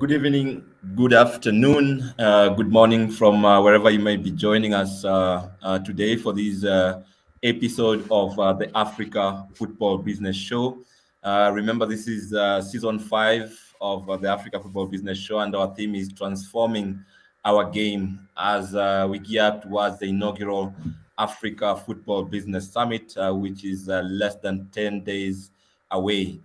Good evening, good afternoon, good morning from wherever you may be joining us today for this episode of the Africa Football Business Show. Remember, this is season 5 of the Africa Football Business Show, and our theme is transforming our game as we gear up towards the inaugural Africa Football Business Summit, which is less than 10 days away.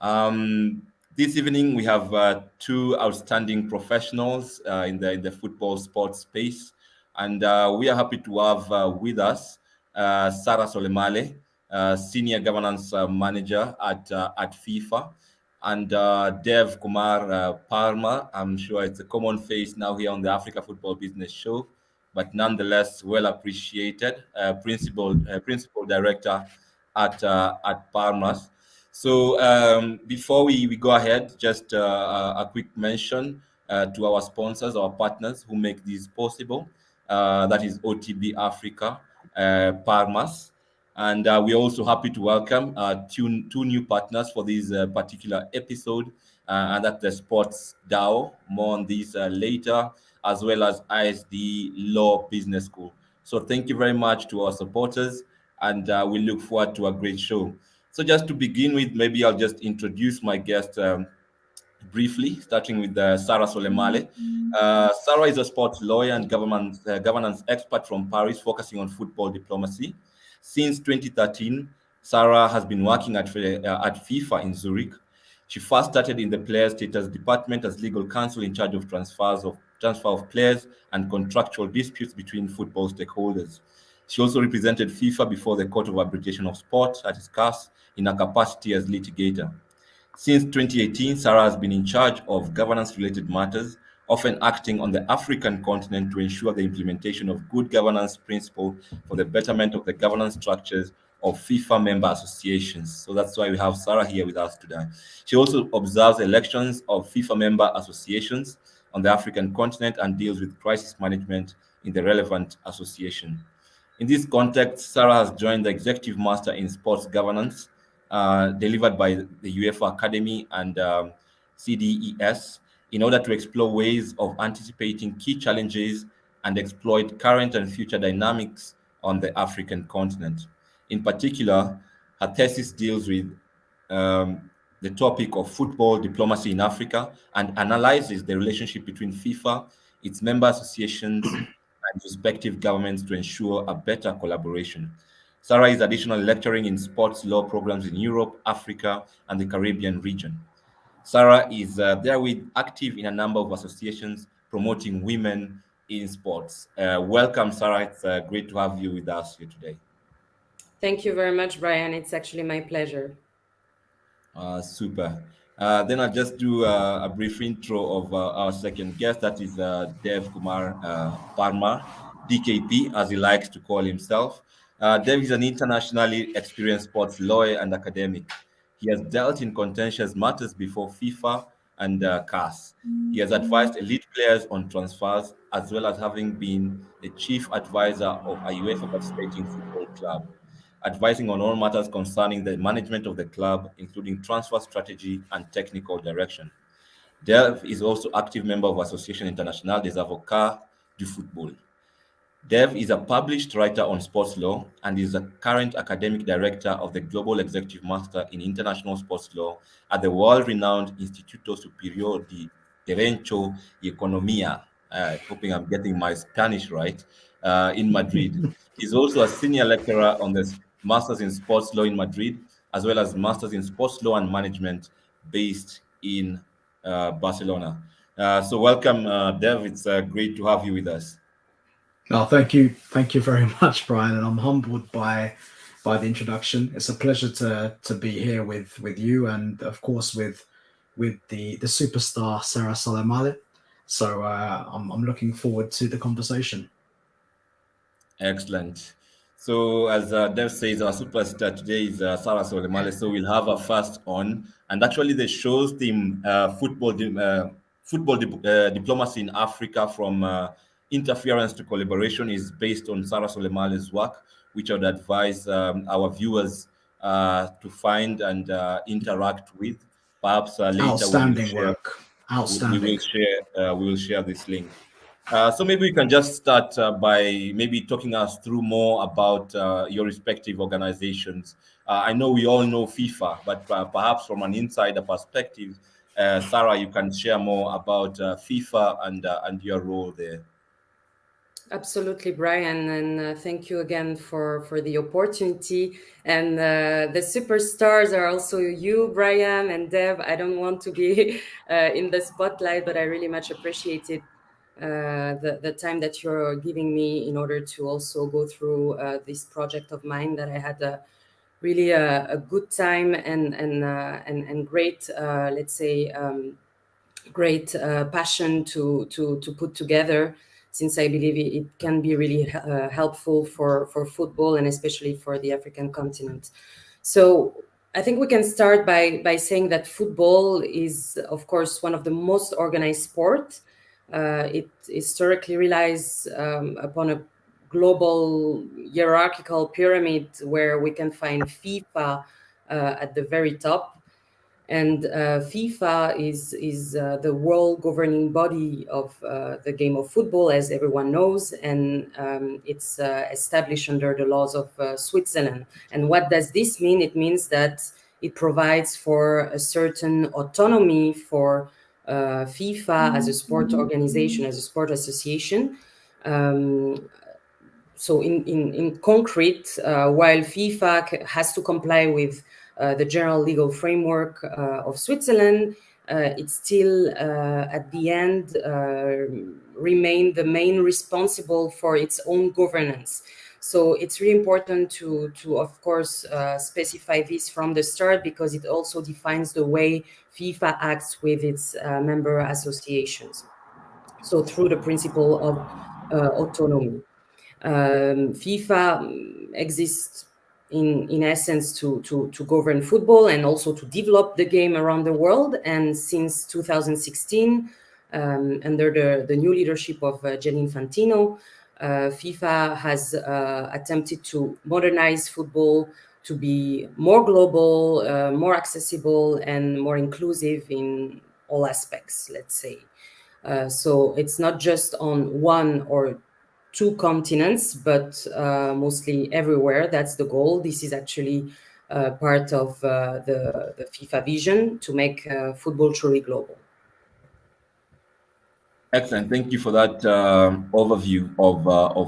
Um, this evening, we have two outstanding professionals in the football sports space, and we are happy to have with us Sarah Solemale, Senior Governance Manager at FIFA, and Dev Kumar Parma. I'm sure it's a common face now here on the Africa Football Business Show, but nonetheless well appreciated. Principal Director at Parmas. So before we go ahead, just a quick mention to our sponsors, our partners who make this possible. That is OTB Africa, Parmas. And we're also happy to welcome two new partners for this particular episode, and that's the Sports DAO. More on this later, as well as ISD Law Business School. So thank you very much to our supporters, and we look forward to a great show. So just to begin with, maybe I'll just introduce my guest briefly, starting with Sarah Solemale. Sarah is a sports lawyer and governance expert from Paris, focusing on football diplomacy. Since 2013, Sarah has been working at FIFA in Zurich. She first started in the player status department as legal counsel in charge of transfer of players and contractual disputes between football stakeholders. She also represented FIFA before the Court of Arbitration of Sport, that is CAS, in her capacity as litigator. Since 2018, Sarah has been in charge of governance-related matters, often acting on the African continent to ensure the implementation of good governance principles for the betterment of the governance structures of FIFA member associations. So that's why we have Sarah here with us today. She also observes elections of FIFA member associations on the African continent and deals with crisis management in the relevant association. In this context, Sarah has joined the Executive Master in Sports Governance, delivered by the UEFA Academy and CDES, in order to explore ways of anticipating key challenges and exploit current and future dynamics on the African continent. In particular, Her thesis deals with the topic of football diplomacy in Africa and analyzes the relationship between FIFA, its member associations, and respective governments to ensure a better collaboration. Sarah is additionally lecturing in sports law programs in Europe, Africa, and the Caribbean region. Sarah is therewith active in a number of associations promoting women in sports. Welcome, Sarah. It's great to have you with us here today. Thank you very much, Brian. It's actually my pleasure. Super. Then I'll just do a brief intro of our second guest. That is Dev Kumar Parmar, DKP, as he likes to call himself. Dev is an internationally experienced sports lawyer and academic. He has dealt in contentious matters before FIFA and CAS. He has advised elite players on transfers, as well as having been the chief advisor of a UEFA participating football club, advising on all matters concerning the management of the club, including transfer strategy and technical direction. Dev is also active member of Association Internationale des Avocats du Football. Dev is a published writer on sports law and is a current academic director of the Global Executive Master in International Sports Law at the world-renowned Instituto Superior de Derecho y Economía, hoping I'm getting my Spanish right, in Madrid. He's also a senior lecturer on the Masters in Sports Law in Madrid, as well as Masters in Sports Law and Management based in Barcelona. So welcome, Dev. It's great to have you with us. No, thank you very much, Brian, and I'm humbled by the introduction. It's a pleasure to be here with you, and of course with the superstar Sarah Salamale. So I'm looking forward to the conversation. Excellent. So, as Dev says, our superstar today is Sarah Solemale. So we'll have her first on, and actually, the show's theme, diplomacy in Africa, from interference to collaboration, is based on Sarah Solemale's work, which I would advise our viewers to find and interact with. Perhaps later Outstanding work. we Outstanding. will share this link. So maybe we can just start by maybe talking us through more about your respective organizations. I know we all know FIFA, but perhaps from an insider perspective, Sarah, you can share more about FIFA and your role there. Absolutely, Brian, and thank you again for the opportunity. And the superstars are also you, Brian and Deb. I don't want to be in the spotlight, but I really much appreciate it. The time that you're giving me in order to also go through this project of mine that I had really a good time and great, let's say, great passion to put together, since I believe it can be really helpful for football and especially for the African continent. So I think we can start by saying that football is, of course, one of the most organized sport. It historically relies upon a global hierarchical pyramid where we can find FIFA at the very top. And FIFA is the world governing body of the game of football, as everyone knows, and it's established under the laws of Switzerland. And what does this mean? It means that it provides for a certain autonomy for FIFA as a sport organization, as a sport association. So in concrete, while FIFA has to comply with the general legal framework of Switzerland, it still at the end remain the main responsible for its own governance. So it's really important to of course specify this from the start, because it also defines the way FIFA acts with its member associations. So through the principle of autonomy. FIFA exists in essence to govern football and also to develop the game around the world. And since 2016, under the new leadership of Gianni Infantino, FIFA has attempted to modernize football to be more global, more accessible, and more inclusive in all aspects, let's say. So it's not just on one or two continents, but mostly everywhere. That's the goal. This is actually part of the FIFA vision to make football truly global. Excellent. Thank you for that overview of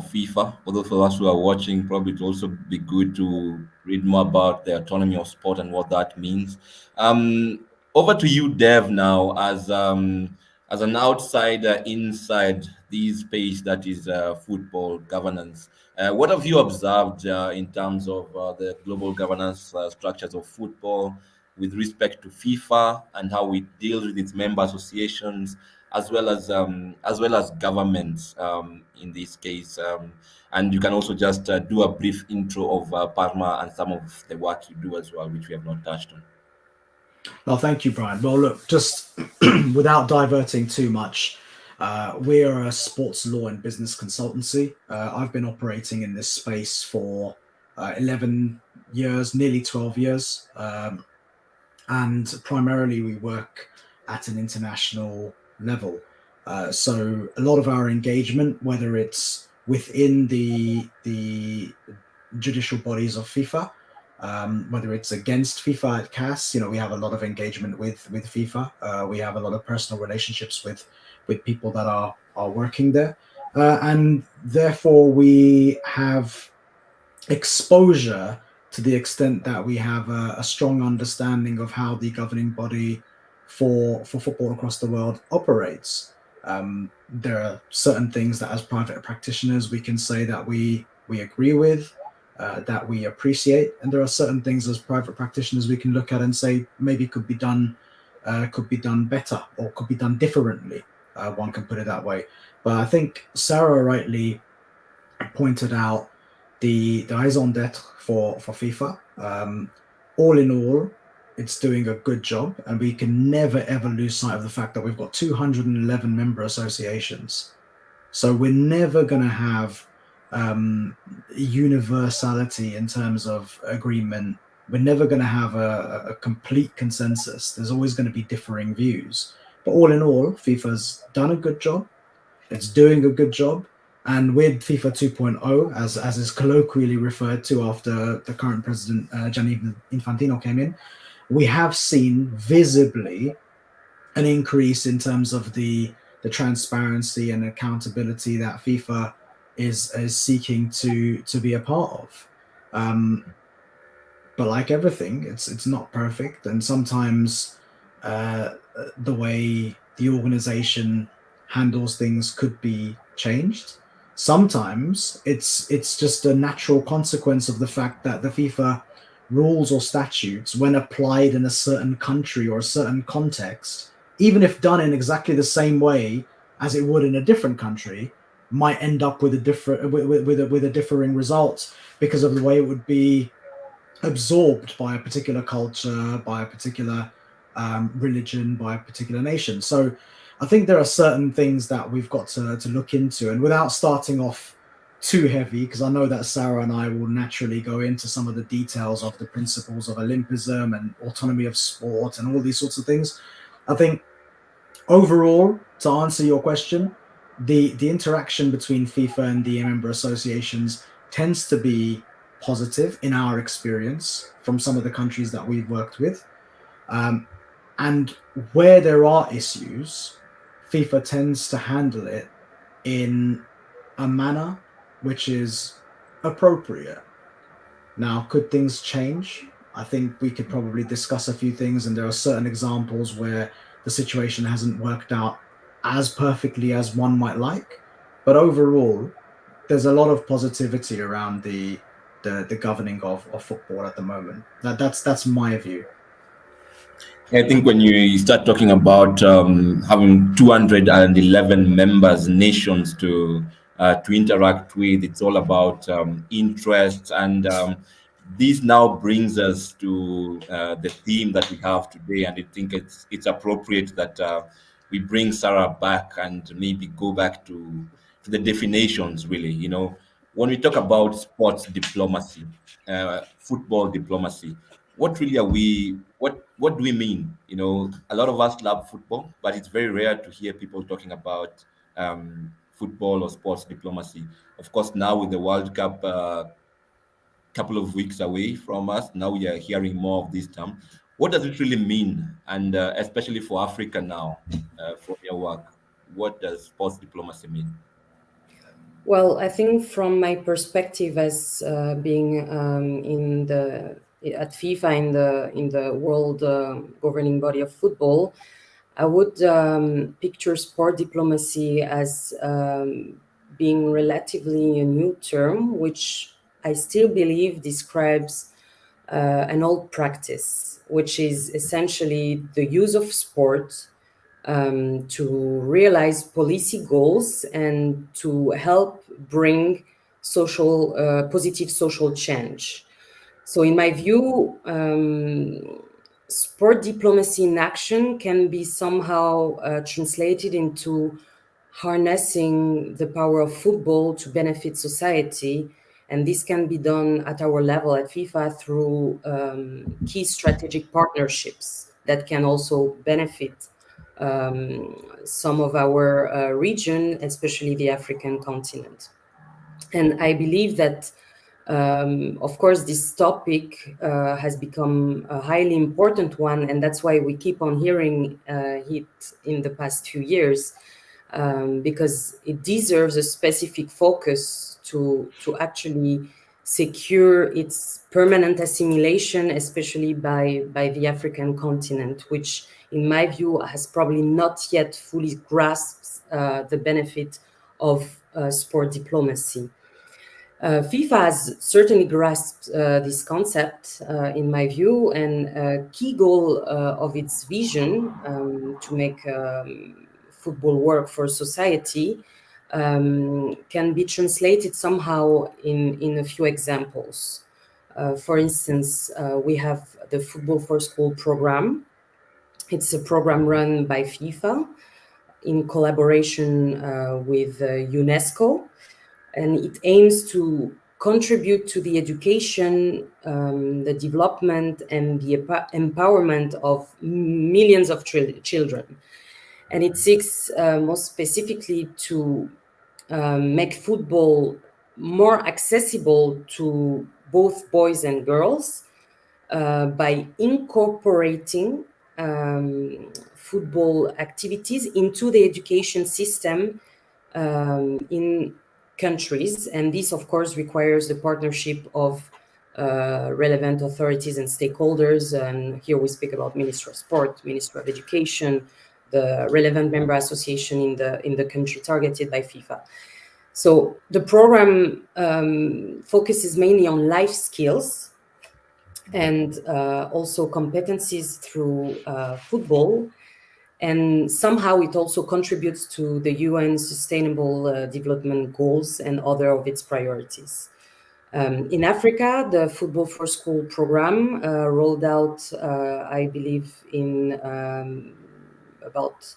FIFA. For those of us who are watching, probably it will also be good to read more about the autonomy of sport and what that means. Over to you, Dev, now as an outsider inside this space that is football governance. What have you observed in terms of the global governance structures of football with respect to FIFA and how it deals with its member associations, as well as governments in this case. And you can also just do a brief intro of Parma and some of the work you do as well, which we have not touched on. Well, thank you, Brian. Well, look, just without diverting too much, we are a sports law and business consultancy. I've been operating in this space for 11 years, nearly 12 years. And primarily we work at an international level. So a lot of our engagement, whether it's within the judicial bodies of FIFA, whether it's against FIFA at CAS, we have a lot of engagement with FIFA. We have a lot of personal relationships with people that are working there, and therefore we have exposure to the extent that we have a strong understanding of how the governing body for football across the world operates. There are certain things that, as private practitioners, we can say that we agree with, that we appreciate, and there are certain things as private practitioners we can look at and say maybe could be done better or could be done differently. One can put it that way. But I think Sarah rightly pointed out the raison d'être for FIFA. All in all, it's doing a good job, and we can never ever lose sight of the fact that we've got 211 member associations. So we're never going to have universality in terms of agreement. We're never going to have a complete consensus. There's always going to be differing views. But all in all, FIFA's done a good job. It's doing a good job. And with FIFA 2.0, as is colloquially referred to after the current president, Gianni Infantino, came in, we have seen visibly an increase in terms of the transparency and accountability that FIFA is seeking to be a part of. But like everything, it's not perfect, and sometimes the way the organization handles things could be changed. Sometimes it's just a natural consequence of the fact that the FIFA rules or statutes, when applied in a certain country or a certain context, even if done in exactly the same way as it would in a different country, might end up with a different with a differing result because of the way it would be absorbed by a particular culture, by a particular religion, by a particular nation. So I think there are certain things that we've got to look into, and without starting off too heavy, because I know that Sarah and I will naturally go into some of the details of the principles of Olympism and autonomy of sport and all these sorts of things. I think overall, to answer your question, the interaction between FIFA and the member associations tends to be positive in our experience from some of the countries that we've worked with. Um, and where there are issues, FIFA tends to handle it in a manner which is appropriate. Now, could things change? I think we could probably discuss a few things, and there are certain examples where the situation hasn't worked out as perfectly as one might like. But overall, there's a lot of positivity around the governing of football at the moment. That's my view. I think when you start talking about having 211 members, nations to interact with, it's all about interests, and this now brings us to the theme that we have today. And I think it's appropriate that we bring Sarah back and maybe go back to the definitions. Really, when we talk about sports diplomacy, football diplomacy, what really are we what do we mean? A lot of us love football, but it's very rare to hear people talking about football or sports diplomacy. Of course, now with the World Cup couple of weeks away from us. Now we are hearing more of this term. What does it really mean? And especially for Africa now, from your work, what does sports diplomacy mean? Well, I think from my perspective as being in the at FIFA in the world governing body of football, I would picture sport diplomacy as being relatively a new term, which I still believe describes an old practice, which is essentially the use of sport to realize policy goals and to help bring positive social change. So, in my view, sport diplomacy in action can be somehow translated into harnessing the power of football to benefit society. And this can be done at our level at FIFA through key strategic partnerships that can also benefit some of our region, especially the African continent. And I believe that, of course, this topic has become a highly important one, and that's why we keep on hearing it in the past few years, because it deserves a specific focus to actually secure its permanent assimilation, especially by the African continent, which, in my view, has probably not yet fully grasped the benefit of sport diplomacy. FIFA has certainly grasped this concept, in my view, and a key goal of its vision to make football work for society can be translated somehow in a few examples. For instance, we have the Football for School program. It's a program run by FIFA in collaboration with UNESCO, and it aims to contribute to the education, the development, and the empowerment of millions of children. And it seeks most specifically to make football more accessible to both boys and girls by incorporating football activities into the education system in countries. And this, of course, requires the partnership of relevant authorities and stakeholders. And here we speak about Ministry of Sport, Ministry of Education, the relevant member association in the country targeted by FIFA. So the program focuses mainly on life skills and also competencies through football. And somehow it also contributes to the UN Sustainable Development Goals and other of its priorities. In Africa, the Football for School program rolled out, I believe, in about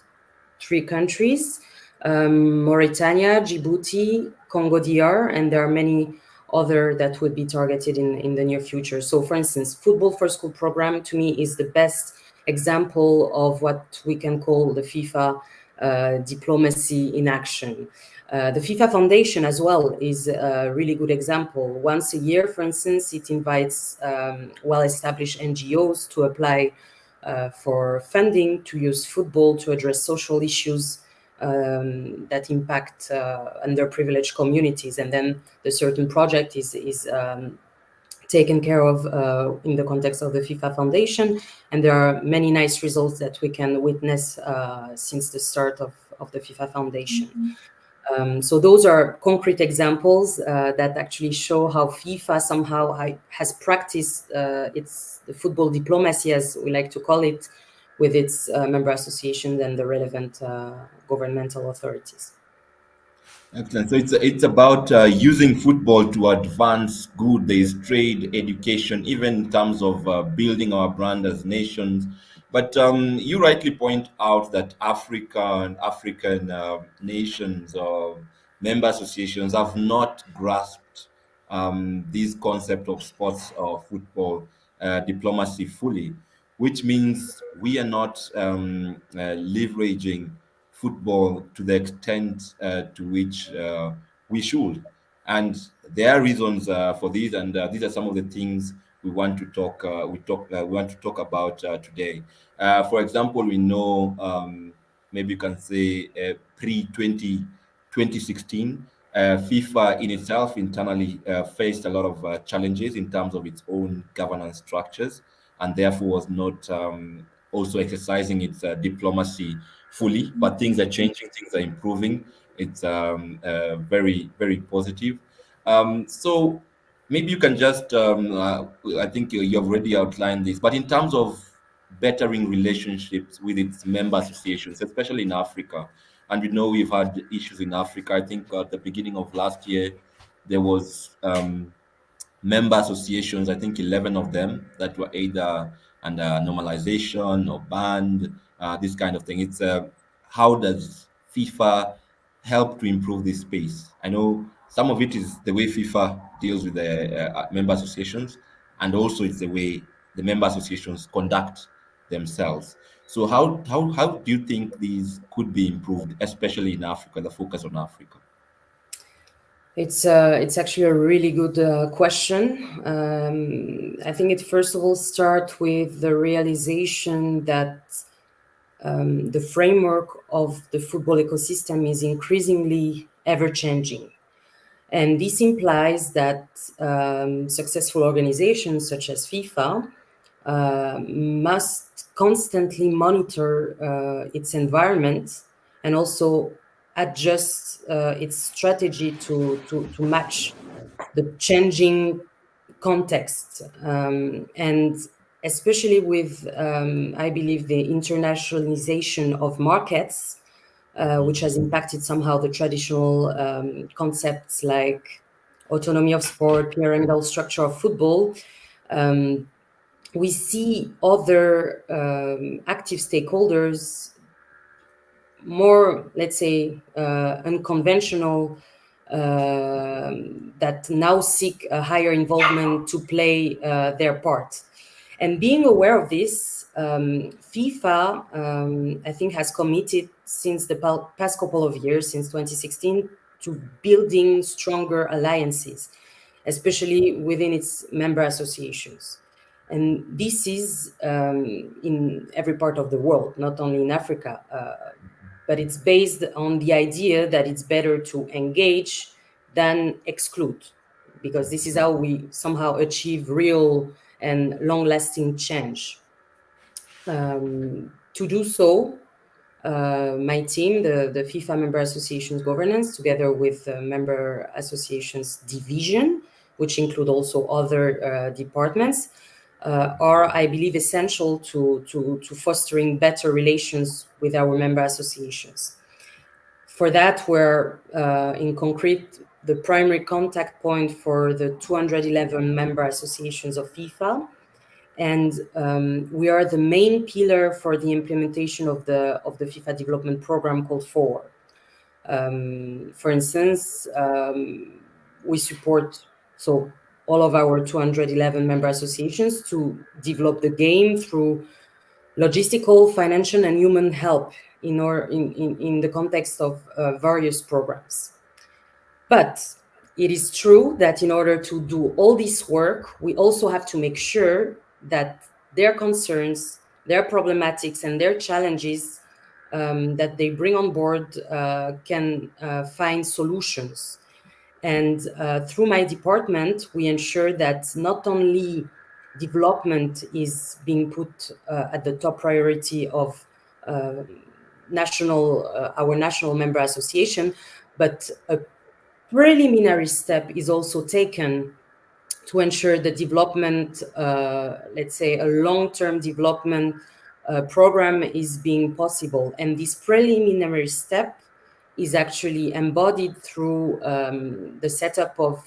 3 countries, Mauritania, Djibouti, Congo DR, and there are many other that would be targeted in the near future. So, for instance, Football for School program to me is the best example of what we can call the FIFA diplomacy in action. The FIFA Foundation as well is a really good example. Once a year, for instance, it invites well-established NGOs to apply for funding to use football to address social issues that impact underprivileged communities. And then the certain project is taken care of in the context of the FIFA Foundation. And there are many nice results that we can witness since the start of the FIFA Foundation. So those are concrete examples that actually show how FIFA somehow has practiced the football diplomacy, as we like to call it, with its member associations and the relevant governmental authorities. Excellent. So it's about using football to advance good. There is trade, education, even in terms of building our brand as nations. But you rightly point out that Africa and African nations or member associations have not grasped this concept of sports or football diplomacy fully, which means we are not leveraging football to the extent to which we should. And there are reasons for these, and these are some of the things we want to talk. We want to talk about today. For example, we know, maybe you can say, pre 2016, FIFA in itself internally faced a lot of challenges in terms of its own governance structures, and therefore was not also exercising its diplomacy fully. But things are changing, things are improving. It's very, very positive. So maybe you can just, I think you have already outlined this, but in terms of bettering relationships with its member associations, especially in Africa, and we know we've had issues in Africa. I think at the beginning of last year, there was member associations, I think 11 of them, that were either under normalization or banned, this kind of thing. It's how does FIFA help to improve this space? I know some of it is the way FIFA deals with the member associations, and also it's the way the member associations conduct themselves. So how do you think these could be improved, especially in Africa, the focus on Africa? It's actually a really good question. I think it first of all start with the realization that the framework of the football ecosystem is increasingly ever changing. And this implies that successful organizations such as FIFA must constantly monitor its environment and also adjust its strategy to match the changing context. And especially with, I believe, the internationalization of markets, which has impacted somehow the traditional concepts like autonomy of sport, pyramidal structure of football. We see other active stakeholders more, let's say, unconventional, that now seek a higher involvement to play their part. And being aware of this, FIFA, I think, has committed since the past couple of years, since 2016, to building stronger alliances, especially within its member associations. And this is in every part of the world, not only in Africa, but it's based on the idea that it's better to engage than exclude, because this is how we somehow achieve real and long-lasting change. To do so, my team, the FIFA Member Associations Governance, together with the Member Associations Division, which include also other departments, are, I believe, essential to fostering better relations with our member associations. For that, we're in concrete the primary contact point for the 211 member associations of FIFA, and we are the main pillar for the implementation of the FIFA development program called Forward. For instance, we support all of our 211 member associations to develop the game through logistical, financial, and human help in the context of various programs. But it is true that in order to do all this work, we also have to make sure that their concerns, their problematics, and their challenges that they bring on board can find solutions. And through my department, we ensure that not only development is being put at the top priority of our national member association, but a preliminary step is also taken to ensure the development, let's say a long-term development program is being possible. And this preliminary step is actually embodied through the setup of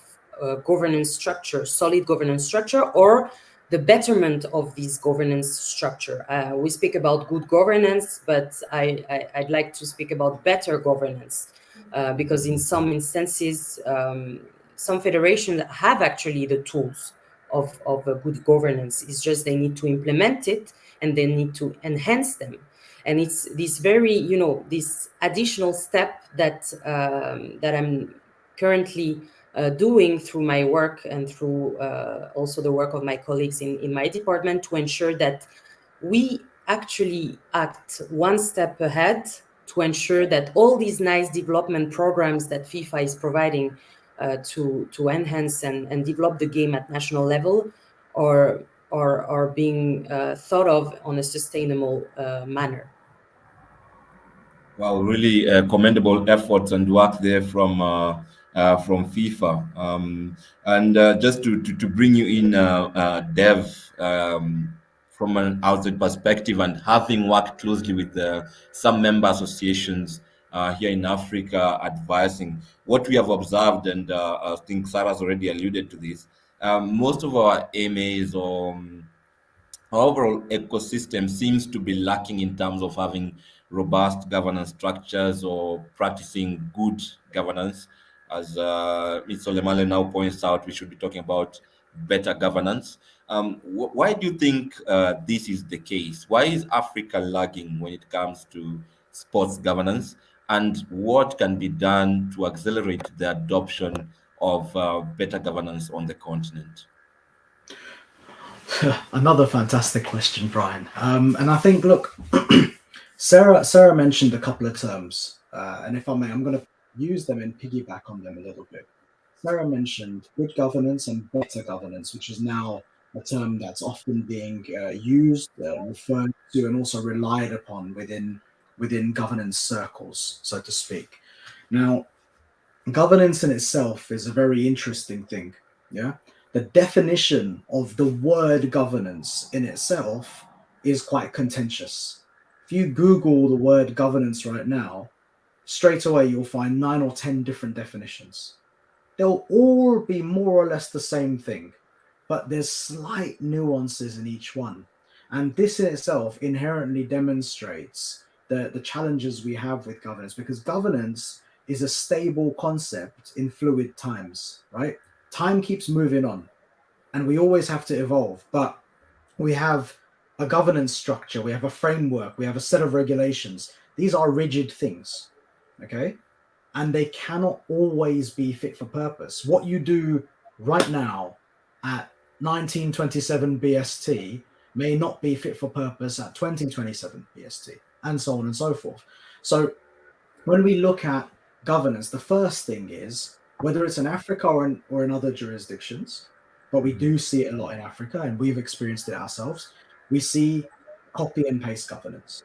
governance structure, solid governance structure, or the betterment of this governance structure. We speak about good governance, but I'd like to speak about better governance, because in some instances, some federations have actually the tools of a good governance. It's just they need to implement it and they need to enhance them. And it's this very, this additional step that I'm currently doing through my work and through also the work of my colleagues in my department to ensure that we actually act one step ahead to ensure that all these nice development programs that FIFA is providing to enhance and develop the game at national level are are being thought of on a sustainable manner. Well, really commendable efforts and work there from FIFA. And just to bring you in, Dev, from an outside perspective, and having worked closely with some member associations here in Africa, advising what we have observed, and I think Sarah's already alluded to this. Most of our AMAs or our overall ecosystem seems to be lacking in terms of having robust governance structures or practicing good governance. As Ms. Solemale now points out, we should be talking about better governance. Why do you think this is the case? Why is Africa lagging when it comes to sports governance? And what can be done to accelerate the adoption of better governance on the continent? Another fantastic question, Brian. And I think, look, Sarah mentioned a couple of terms, and if I may, I'm going to use them and piggyback on them a little bit. Sarah mentioned good governance and better governance, which is now a term that's often being used, referred to, and also relied upon within governance circles, so to speak. Now, governance in itself is a very interesting thing. Yeah. The definition of the word governance in itself is quite contentious. If you Google the word governance right now, straight away you'll find 9 or 10 different definitions. They'll all be more or less the same thing, but there's slight nuances in each one. And this in itself inherently demonstrates the challenges we have with governance, because governance is a stable concept in fluid times, right? Time keeps moving on and we always have to evolve, but we have a governance structure, we have a framework, we have a set of regulations. These are rigid things, okay? And they cannot always be fit for purpose. What you do right now at 1927 BST may not be fit for purpose at 2027 BST, and so on and so forth. So when we look at governance, the first thing is whether it's in Africa or in other jurisdictions, but we do see it a lot in Africa and we've experienced it ourselves. We see copy and paste governance.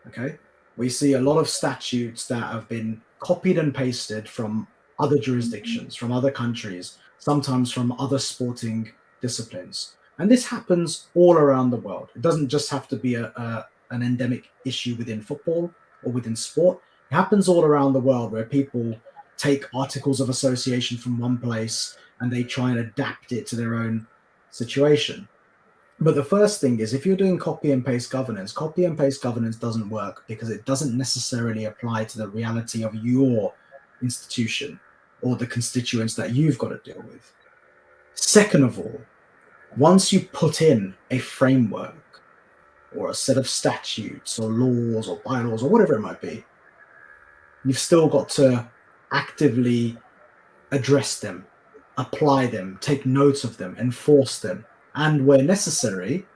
Okay. We see a lot of statutes that have been copied and pasted from other jurisdictions, from other countries, sometimes from other sporting disciplines. And this happens all around the world. It doesn't just have to be an endemic issue within football or within sport. It happens all around the world where people take articles of association from one place and they try and adapt it to their own situation. But the first thing is, if you're doing copy and paste governance doesn't work because it doesn't necessarily apply to the reality of your institution or the constituents that you've got to deal with. Second of all, once you put in a framework or a set of statutes or laws or bylaws or whatever it might be, you've still got to actively address them, apply them, take note of them, enforce them, and where necessary,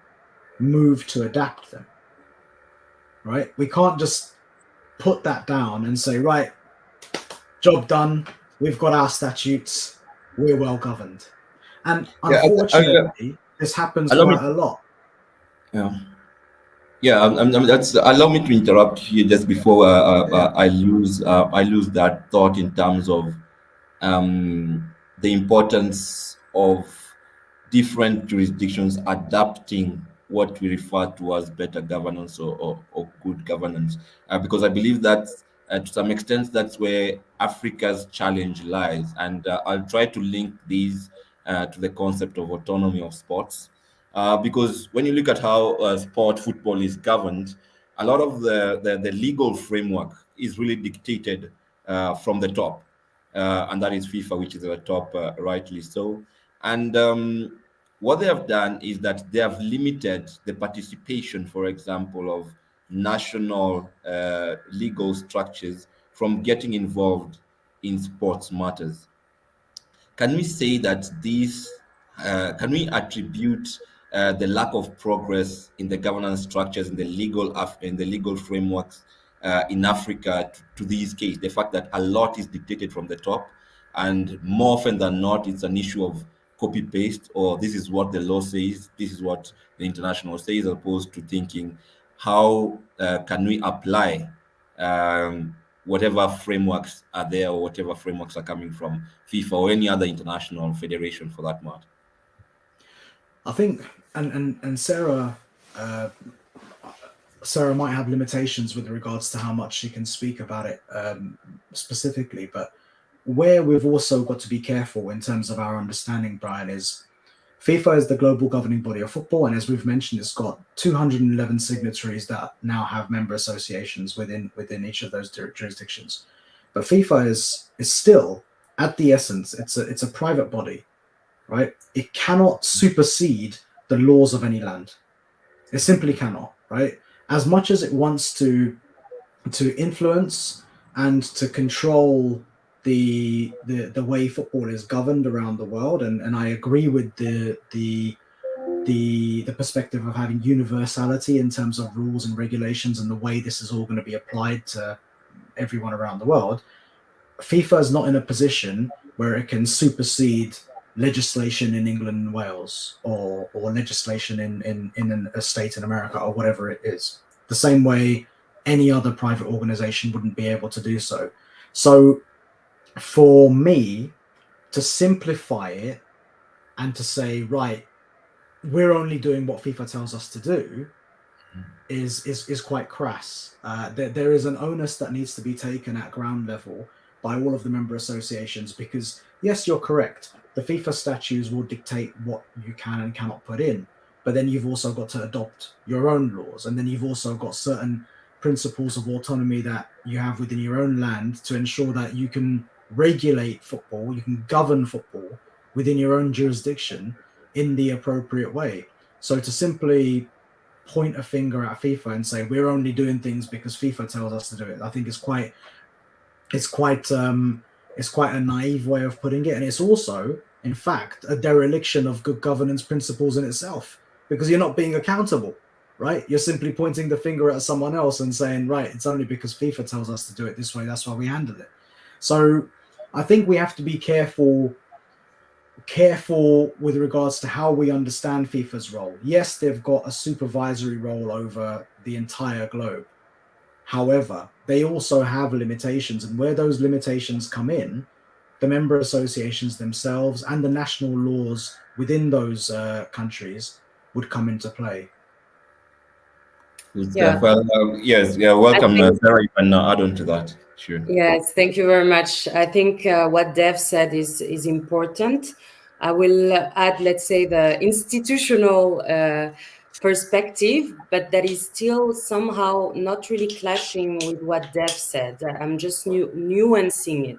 move to adapt them. Right? We can't just put that down and say, right, job done, we've got our statutes, we're well governed. And Yeah, unfortunately, this happens allow me. quite a lot. Yeah. Yeah, that's allow me to interrupt here just before Yeah. I lose that thought in terms of the importance of different jurisdictions adapting what we refer to as better governance or good governance, because I believe that to some extent that's where Africa's challenge lies, and I'll try to link these to the concept of autonomy of sports, because when you look at how sport football is governed, a lot of the legal framework is really dictated from the top, and that is FIFA, which is at the top, rightly so. And what they have done is that they have limited the participation, for example, of national legal structures from getting involved in sports matters. can we say that these, can we attribute the lack of progress in the governance structures in the in the legal frameworks in Africa to these cases? The fact that a lot is dictated from the top, and more often than not, it's an issue of copy paste, or this is what the law says, this is what the international says, as opposed to thinking how can we apply whatever frameworks are there, or whatever frameworks are coming from FIFA or any other international federation for that matter. I think, and uh, Sarah might have limitations with regards to how much she can speak about it specifically, but where we've also got to be careful in terms of our understanding, Brian, is FIFA is the global governing body of football, and as we've mentioned, it's got 211 signatories that now have member associations within each of those jurisdictions. But FIFA is still, at the essence, it's a private body, right? It cannot supersede the laws of any land. It simply cannot, right? As much as it wants to influence and to control the way football is governed around the world, and I agree with the perspective of having universality in terms of rules and regulations and the way this is all going to be applied to everyone around the world. FIFA is not in a position where it can supersede legislation in England and Wales, or legislation in a state in America, or whatever it is. The same way any other private organization wouldn't be able to do so. So for me to simplify it and to say, right, we're only doing what FIFA tells us to do is quite crass. There is an onus that needs to be taken at ground level by all of the member associations, because yes, you're correct. The FIFA statutes will dictate what you can and cannot put in, but then you've also got to adopt your own laws, and then you've also got certain principles of autonomy that you have within your own land to ensure that you can regulate football, you can govern football within your own jurisdiction in the appropriate way. So to simply point a finger at FIFA and say we're only doing things because FIFA tells us to do it, I think it's quite it's quite a naive way of putting it, and it's also, in fact, a dereliction of good governance principles in itself, because you're not being accountable, right? You're simply pointing the finger at someone else and saying, right, it's only because FIFA tells us to do it this way, that's why we handle it. So I think we have to be careful with regards to how we understand FIFA's role. Yes, they've got a supervisory role over the entire globe. However, they also have limitations, and where those limitations come in, the member associations themselves and the national laws within those countries would come into play. Good stuff. Yeah, Well, yes, yeah, I welcome, think. Sarah. You can add on to that. Sure. Yes, thank you very much. I think what Dev said is important. I will add, let's say, the institutional perspective, but that is still somehow not really clashing with what Dev said. I'm just nuancing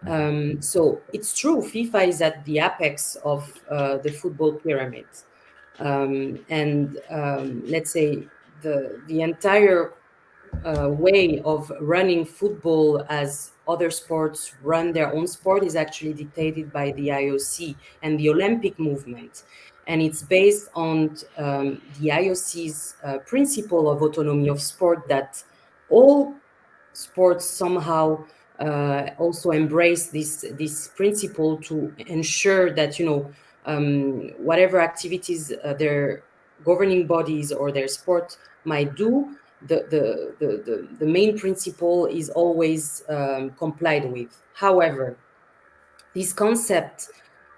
it. So it's true, FIFA is at the apex of the football pyramid, and let's say the entire way of running football as other sports run their own sport is actually dictated by the IOC and the Olympic movement. And it's based on the IOC's principle of autonomy of sport, that all sports somehow also embrace this principle to ensure that, whatever activities their governing bodies or their sport might do, the main principle is always complied with. However, this concept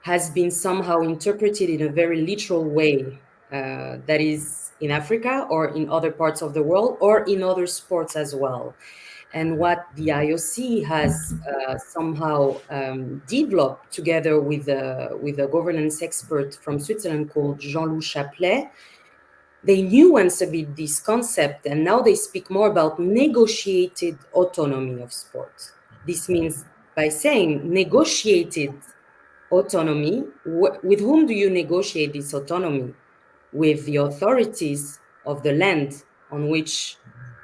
has been somehow interpreted in a very literal way, that is in Africa or in other parts of the world or in other sports as well. And what the IOC has somehow developed together with a governance expert from Switzerland called Jean-Loup Chaplet, they nuance a bit this concept, and now they speak more about negotiated autonomy of sport. This means by saying negotiated autonomy, with whom do you negotiate this autonomy? With the authorities of the land on which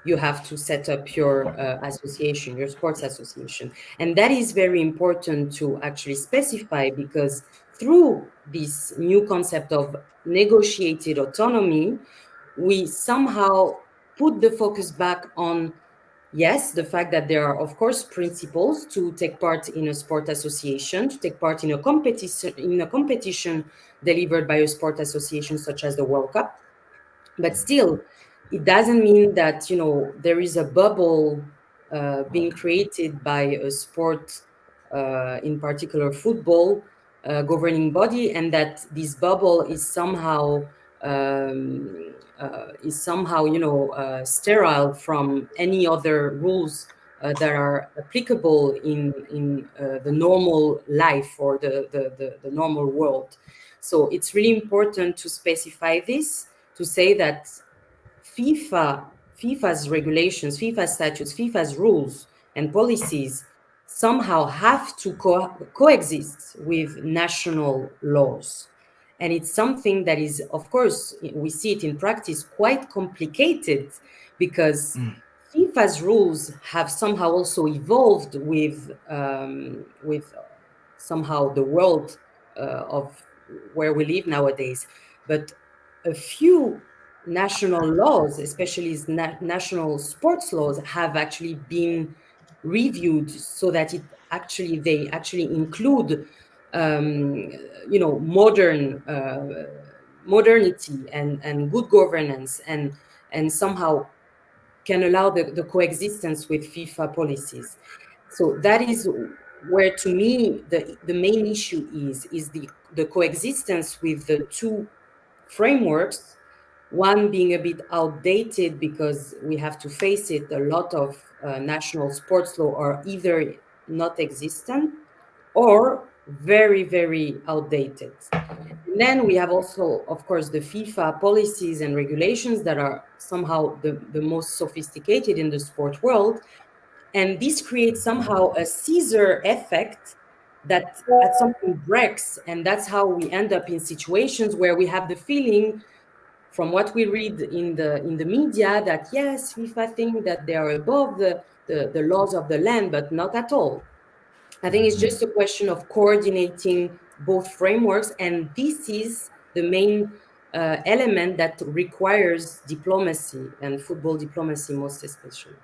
you have to set up your association, your sports association. And that is very important to actually specify, because through this new concept of negotiated autonomy, we somehow put the focus back on, yes, the fact that there are, of course, principles to take part in a sport association, to take part in a competition delivered by a sport association such as the World Cup. But still, it doesn't mean that, there is a bubble being created by a sport, in particular football, governing body, and that this bubble is somehow sterile from any other rules that are applicable in the normal life, or the normal world. So it's really important to specify this, to say that FIFA's regulations, FIFA's statutes, FIFA's rules and policies somehow have to coexist with national laws. And it's something that is, of course, we see it in practice, quite complicated, because FIFA's rules have somehow also evolved with somehow the world of where we live nowadays. But a few national laws, especially national sports laws, have actually been reviewed so that they actually include modernity and good governance, and somehow can allow the coexistence with FIFA policies. So that is where, to me, the main issue is the coexistence with the two frameworks, one being a bit outdated because we have to face it, a lot of national sports law are either not existent or very, very outdated. And then we have also, of course, the FIFA policies and regulations that are somehow the most sophisticated in the sport world. And this creates somehow a Caesar effect that at some point breaks. And that's how we end up in situations where we have the feeling, from what we read in the media, that yes, FIFA think that they are above the laws of the land, but not at all. I think it's just a question of coordinating both frameworks, and this is the main element that requires diplomacy, and football diplomacy most especially.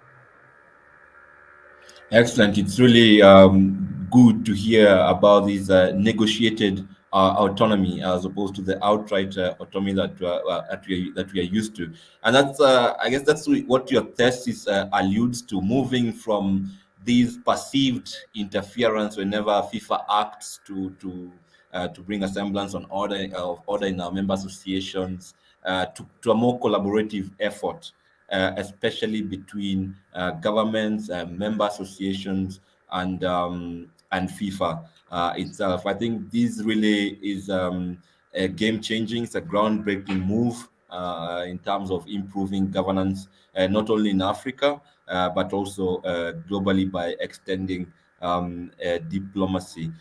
Excellent. It's really good to hear about this negotiated autonomy as opposed to the outright autonomy that we are used to. And that's, I guess, that's what your thesis alludes to, moving from these perceived interference whenever FIFA acts to bring a semblance of order in our member associations, to a more collaborative effort, especially between governments, member associations, and FIFA itself. I think this really is a game changing. It's a groundbreaking move in terms of improving governance, not only in Africa but also globally, by extending diplomacy.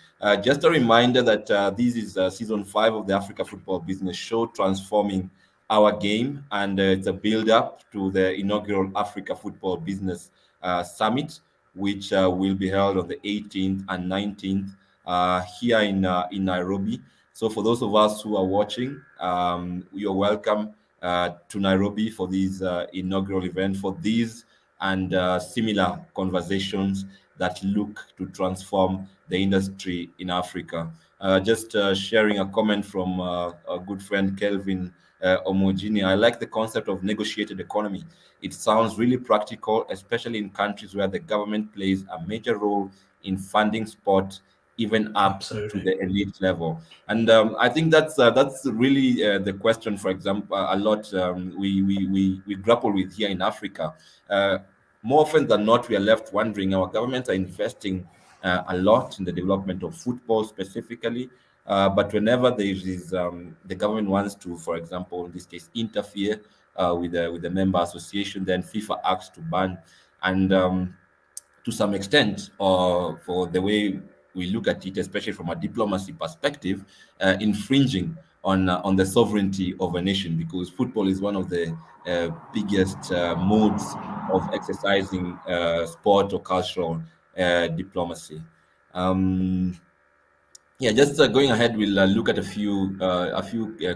Just a reminder that this is season 5 of the Africa Football Business Show, transforming our game, and it's a build up to the inaugural Africa Football Business Summit, which will be held on the 18th and 19th here in Nairobi. So for those of us who are watching, you're welcome to Nairobi for this inaugural event, for these and similar conversations that look to transform the industry in Africa. Just sharing a comment from a good friend, Kelvin Omogini. I like the concept of negotiated economy. It sounds really practical, especially in countries where the government plays a major role in funding sport, even up to Absolutely. the elite level. And I think that's really the question. For example, a lot we grapple with here in Africa. More often than not, we are left wondering, our governments are investing a lot in the development of football specifically, but whenever there is the government wants to, for example, in this case, interfere with the member association, then FIFA acts to ban. And to some extent, or for the way we look at it, especially from a diplomacy perspective, infringing on the sovereignty of a nation, because football is one of the biggest modes of exercising sport or cultural diplomacy. Um, yeah, just going ahead, we'll look at a few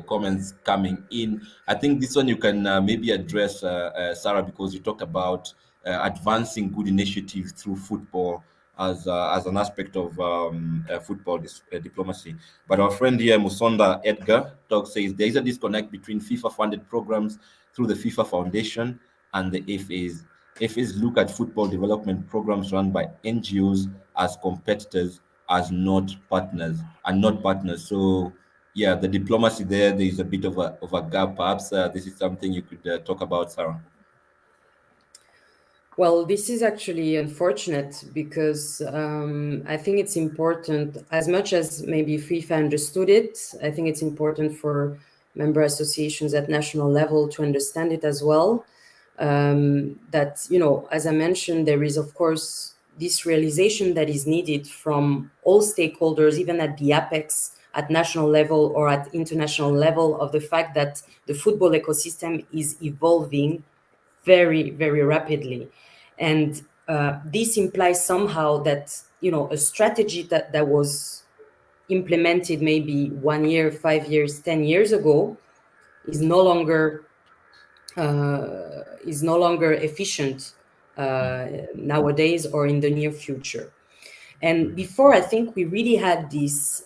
comments coming in. I think this one you can maybe address, Sarah, because you talked about advancing good initiatives through football as an aspect of football diplomacy. But our friend here, Musonda Edgar, talk says there is a disconnect between FIFA-funded programs through the FIFA Foundation and the FAs. FAs look at football development programs run by NGOs as competitors, as not partners, and not partners. So yeah, the diplomacy there is a bit of a gap. Perhaps this is something you could talk about, Sarah. Well, this is actually unfortunate because I think it's important, as much as maybe FIFA understood it, I think it's important for member associations at national level to understand it as well. That, as I mentioned, there is, of course, this realization that is needed from all stakeholders, even at the apex, at national level or at international level, of the fact that the football ecosystem is evolving very, very rapidly. And this implies somehow that, a strategy that was implemented maybe 1 year, 5 years, 10 years ago is no longer efficient nowadays or in the near future. And before, I think we really had this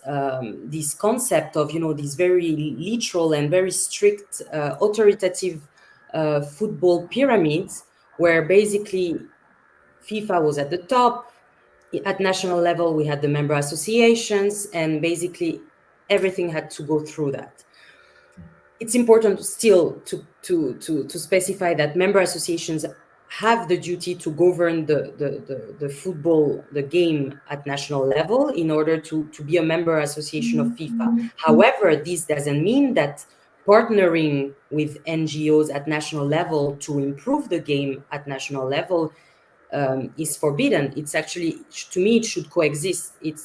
concept of, these very literal and very strict authoritative football pyramids, where basically FIFA was at the top. At national level, we had the member associations, and basically everything had to go through that. It's important still to specify that member associations have the duty to govern the football, the game at national level in order to be a member association of FIFA. However, this doesn't mean that partnering with NGOs at national level to improve the game at national level is forbidden. It's actually, to me, it should coexist. It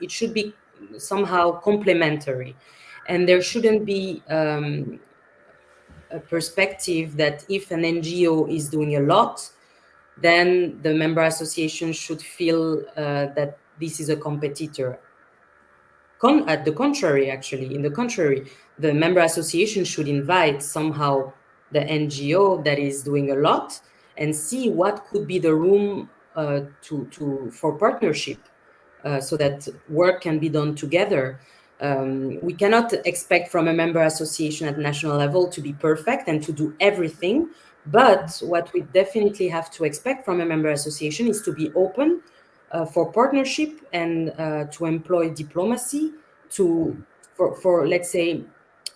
should be somehow complementary, and there shouldn't be a perspective that if an NGO is doing a lot, then the member association should feel that this is a competitor. At the contrary, actually, in the contrary, the member association should invite somehow the NGO that is doing a lot and see what could be the room for partnership, so that work can be done together. We cannot expect from a member association at national level to be perfect and to do everything. But what we definitely have to expect from a member association is to be open for partnership and to employ diplomacy for, let's say,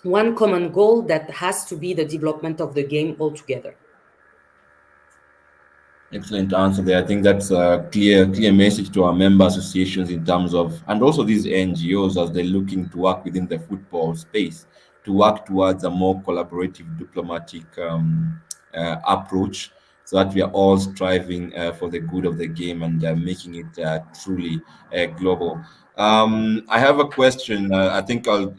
one common goal that has to be the development of the game altogether. Excellent answer there. I think that's a clear message to our member associations in terms of, and also these NGOs as they're looking to work within the football space, to work towards a more collaborative diplomatic approach, so that we are all striving for the good of the game and making it truly global. I have a question. I think I'll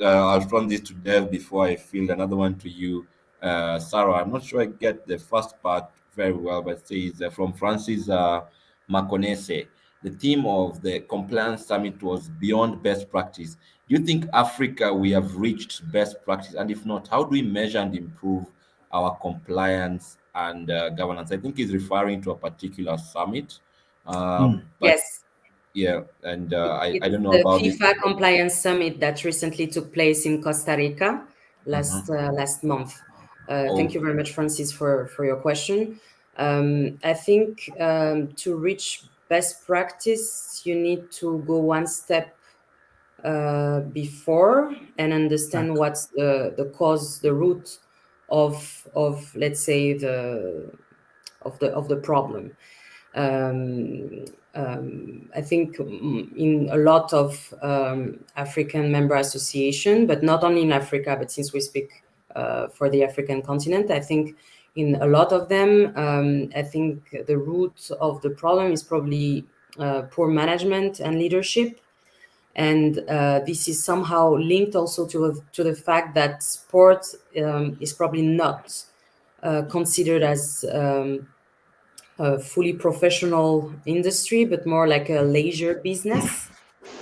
run this to Dev before I field another one to you, Sarah. I'm not sure I get the first part very well, but it says from Francis Maconese, the theme of the compliance summit was beyond best practice. Do you think Africa we have reached best practice, and if not, how do we measure and improve our compliance and governance? I think he's referring to a particular summit, but Yes. yeah, and I It's don't know the about this. FIFA Compliance Summit that recently took place in Costa Rica Mhm. last month. Thank you Okay. very much, Francis, for your question. I think to reach best practice, you need to go one step before and understand Exactly. what's the cause, the root of let's say the problem. I think in a lot of African member association, but not only in Africa, but since we speak for the African continent, I think in a lot of them, I think the root of the problem is probably poor management and leadership. And this is somehow linked also to the fact that sport is probably not considered as a fully professional industry, but more like a leisure business,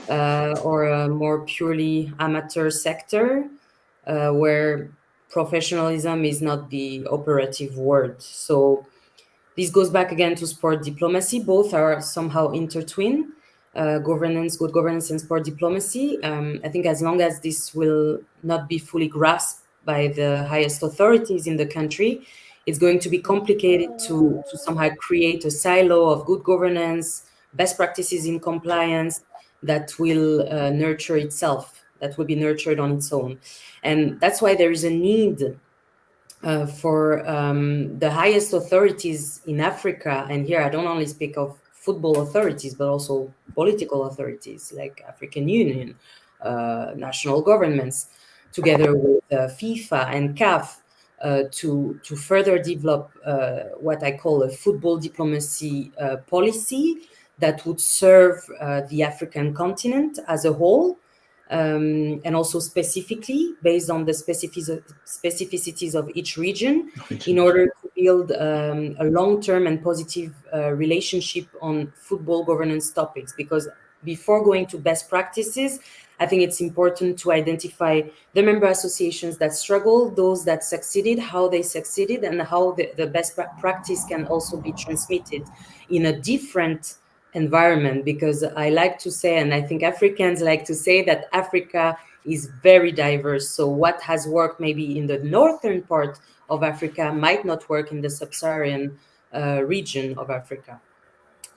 or a more purely amateur sector, where professionalism is not the operative word. So this goes back again to sport diplomacy. Both are somehow intertwined. Governance, good governance, and sport diplomacy. I think as long as this will not be fully grasped by the highest authorities in the country, it's going to be complicated to somehow create a silo of good governance, best practices in compliance that will nurture itself, that will be nurtured on its own. And that's why there is a need for the highest authorities in Africa, and here I don't only speak of football authorities, but also political authorities like African Union, national governments, together with FIFA and CAF, to further develop what I call a football diplomacy policy that would serve the African continent as a whole, and also specifically based on the specificities of each region, in order to build a long-term and positive relationship on football governance topics. Because before going to best practices, I think it's important to identify the member associations that struggled, those that succeeded, how they succeeded, and how the best practice can also be transmitted in a different environment. Because I like to say, and I think Africans like to say, that Africa is very diverse. So what has worked maybe in the northern part of Africa might not work in the sub-Saharan region of Africa.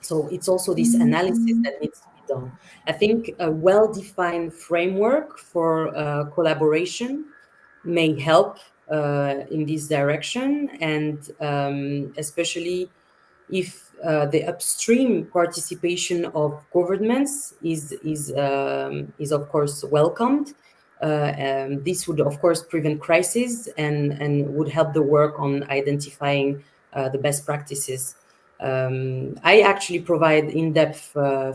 So it's also this analysis that needs to be done. I think a well-defined framework for collaboration may help in this direction, and especially if the upstream participation of governments is of course welcomed. This would of course prevent crises, and would help the work on identifying the best practices. I actually provide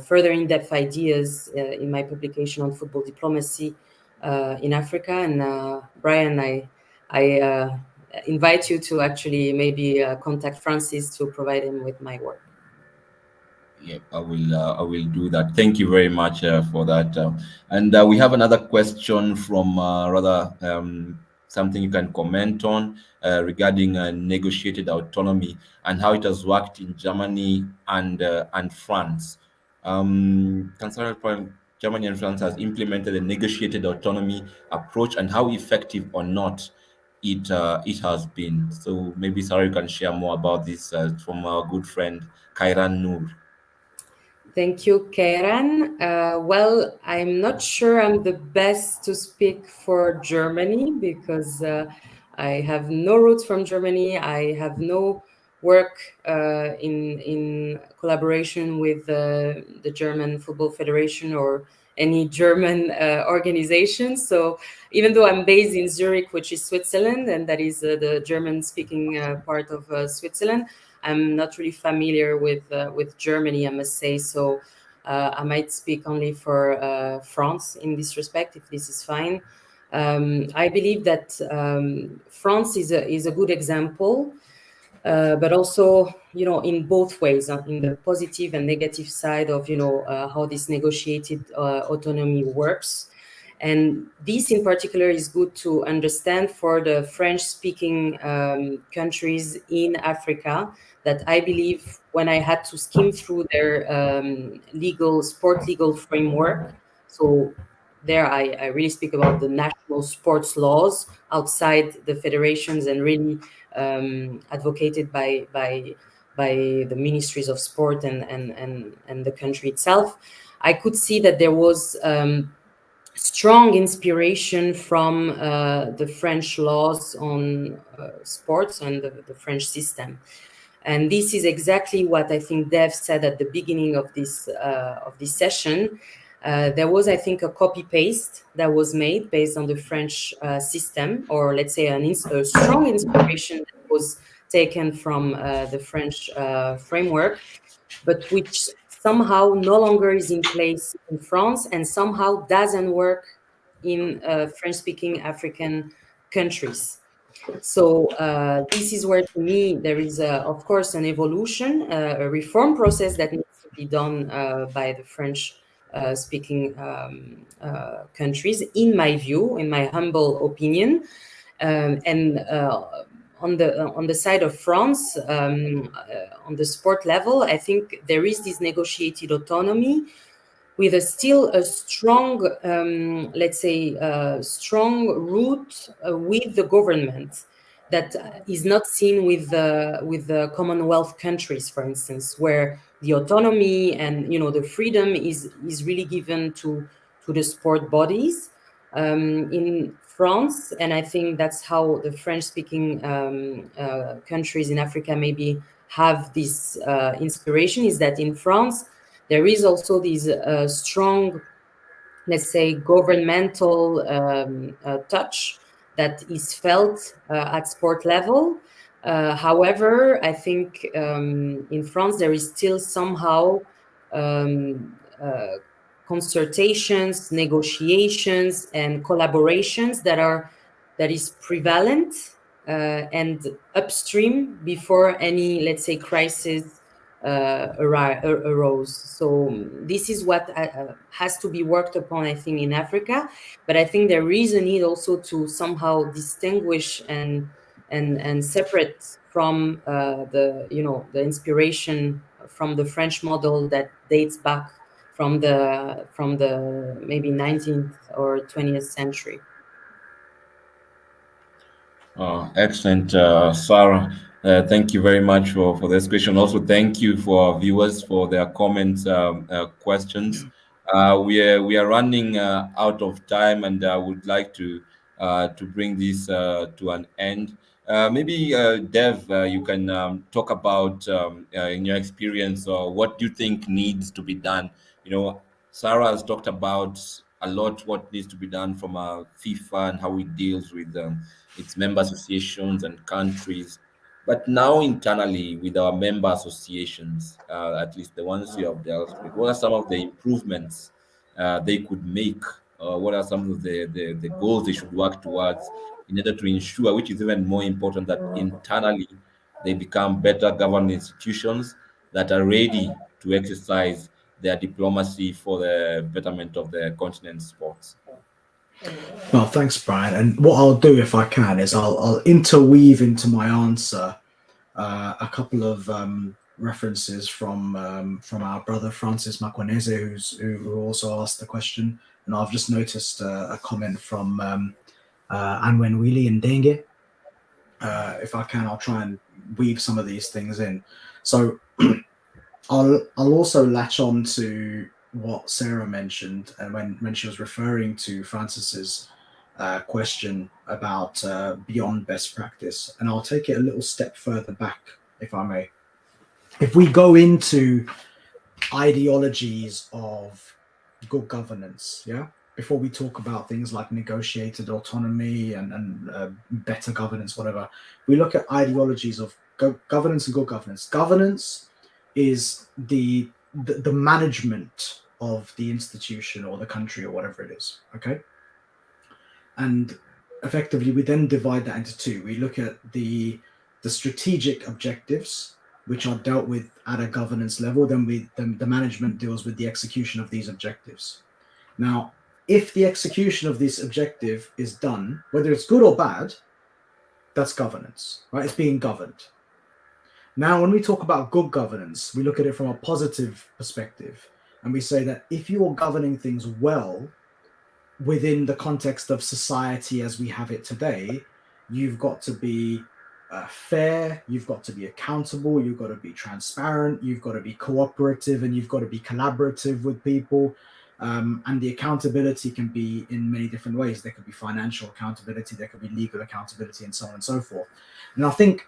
further in-depth ideas in my publication on football diplomacy in Africa. And Brian, I invite you to actually maybe contact Francis to provide him with my work. Yep, I will. I will do that. Thank you very much for that. And we have another question from rather something you can comment on regarding negotiated autonomy and how it has worked in Germany and France. Concerning Germany and France has implemented a negotiated autonomy approach, and how effective or not it has been. So maybe Sarah, you can share more about this from our good friend Kairan Noor. Thank you, Karen. Well, I'm not sure I'm the best to speak for Germany, because I have no roots from Germany. I have no work in collaboration with the German Football Federation or any German organization. So even though I'm based in Zurich, which is Switzerland, and that is the German-speaking part of Switzerland, I'm not really familiar with Germany, I must say. So I might speak only for France in this respect, if this is fine. I believe that France is a good example, but also, in both ways, in the positive and negative side of, how this negotiated autonomy works. And this in particular is good to understand for the French-speaking countries in Africa, that I believe, when I had to skim through their sport legal framework, so there I really speak about the national sports laws outside the federations, and really advocated by the ministries of sport and the country itself. I could see that there was strong inspiration from the French laws on sports and the French system. And this is exactly what I think Dev said at the beginning of this session. There was, I think, a copy paste that was made based on the French system, or let's say a strong inspiration that was taken from the French framework, but which somehow no longer is in place in France, and somehow doesn't work in French-speaking African countries. So this is where, to me, there is, of course, an evolution, a reform process that needs to be done by the French speaking countries, in my view, in my humble opinion. And on the side of France, on the sport level, I think there is this negotiated autonomy with still a strong, let's say, strong root with the government that is not seen with the Commonwealth countries, for instance, where the autonomy and the freedom is really given to the sport bodies. In France, and I think that's how the French-speaking countries in Africa maybe have this inspiration, is that in France there is also this strong, let's say, governmental touch that is felt at sport level. However, I think in France there is still somehow um, consultations, negotiations, and collaborations that is prevalent and upstream before any, let's say, crisis arose. So this is what has to be worked upon, I think, in Africa. But I think there is a need also to somehow distinguish and separate from the inspiration from the French model that dates back from the maybe 19th or 20th century. Excellent, Sarah. Thank you very much for this question. Also, thank you for our viewers for their comments, questions. We are running out of time, and I would like to bring this to an end. Maybe Dev, you can talk about in your experience, what do you think needs to be done? Sarah has talked about a lot what needs to be done from FIFA and how it deals with its member associations and countries. But now internally with our member associations, at least the ones you have dealt with, what are some of the improvements they could make? What are some of the goals they should work towards in order to ensure, which is even more important, that internally they become better governed institutions that are ready to exercise their diplomacy for the betterment of the continent's sports? Well, thanks, Brian. And what I'll do, if I can, is I'll interweave into my answer a couple of references from our brother Francis Makwaneze, who also asked the question, and I've just noticed a comment from Anwen Wheely and Denge. If I can, I'll try and weave some of these things in. So I'll also latch on to what Sarah mentioned, and when she was referring to Francis's question about beyond best practice, and I'll take it a little step further back, if I may. If we go into ideologies of good governance, yeah, before we talk about things like negotiated autonomy and better governance, whatever, we look at ideologies of governance and good governance. Governance is the management of the institution or the country or whatever it is, okay? And effectively, we then divide that into two. We look at the strategic objectives, which are dealt with at a governance level. Then the management deals with the execution of these objectives. Now, if the execution of this objective is done, whether it's good or bad, that's governance, right? It's being governed. Now, when we talk about good governance, we look at it from a positive perspective, and we say that if you are governing things well within the context of society as we have it today, you've got to be fair, you've got to be accountable, you've got to be transparent, you've got to be cooperative, and you've got to be collaborative with people. And the accountability can be in many different ways. There could be financial accountability, there could be legal accountability, and so on and so forth. And I think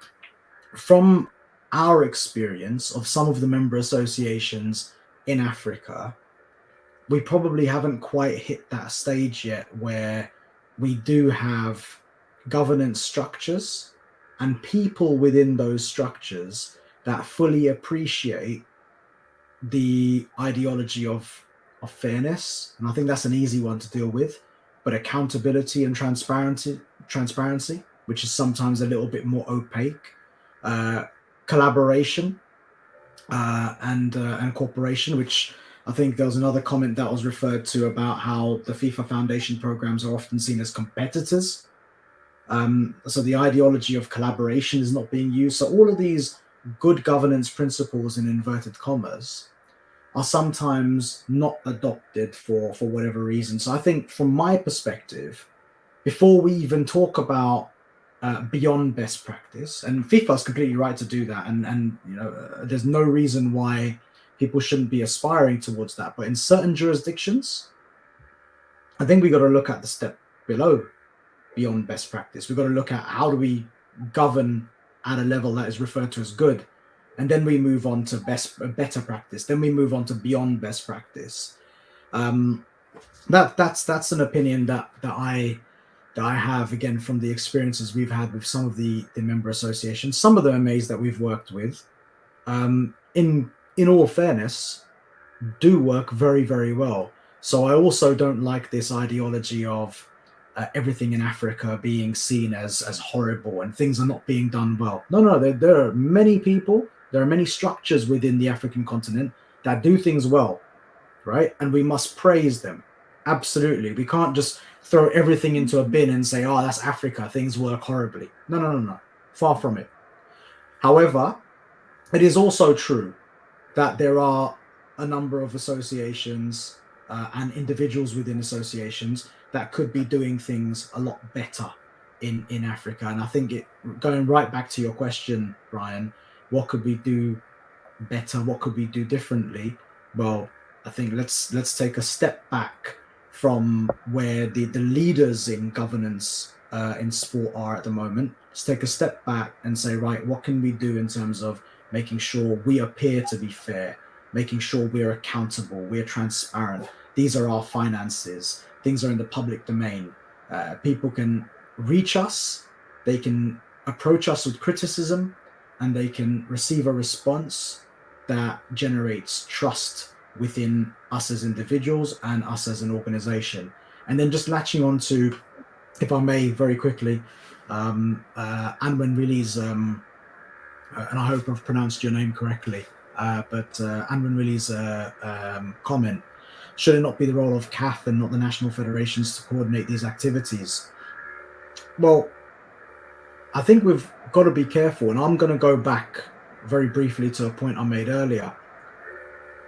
from our experience of some of the member associations in Africa, we probably haven't quite hit that stage yet where we do have governance structures and people within those structures that fully appreciate the ideology of fairness. And I think that's an easy one to deal with, but accountability and transparency, which is sometimes a little bit more opaque, uh, collaboration, and cooperation, which I think there was another comment that was referred to about how the FIFA Foundation programs are often seen as competitors. So the ideology of collaboration is not being used. So all of these good governance principles in inverted commas are sometimes not adopted for whatever reason. So I think from my perspective, before we even talk about beyond best practice, and FIFA is completely right to do that, and there's no reason why people shouldn't be aspiring towards that. But in certain jurisdictions, I think we got to look at the step below beyond best practice. We've got to look at how do we govern at a level that is referred to as good, and then we move on to better practice. Then we move on to beyond best practice. Um, that's an opinion that I have, again, from the experiences we've had with some of the member associations, some of the MAs that we've worked with. In all fairness, do work very, very well. So I also don't like this ideology of everything in Africa being seen as horrible and things are not being done well. No, no, there are many people, there are many structures within the African continent that do things well, right? And we must praise them. Absolutely. We can't just throw everything into a bin and say, oh, that's Africa, things work horribly. No, no, no, no. Far from it. However, it is also true that there are a number of associations and individuals within associations that could be doing things a lot better in Africa. And I think going right back to your question, Brian, what could we do better? What could we do differently? Well, I think let's take a step back from where the leaders in governance in sport are at the moment. Let's take a step back and say, right, what can we do in terms of making sure we appear to be fair, making sure we're accountable, we're transparent. These are our finances. Things are in the public domain. People can reach us, they can approach us with criticism, and they can receive a response that generates trust within us as individuals and us as an organization. And then just latching on to, if I may, very quickly, Anwen Rilly's, and I hope I've pronounced your name correctly, but Anwen Rilly's comment, should it not be the role of CAF and not the national federations to coordinate these activities? Well, I think we've got to be careful, and I'm going to go back very briefly to a point I made earlier.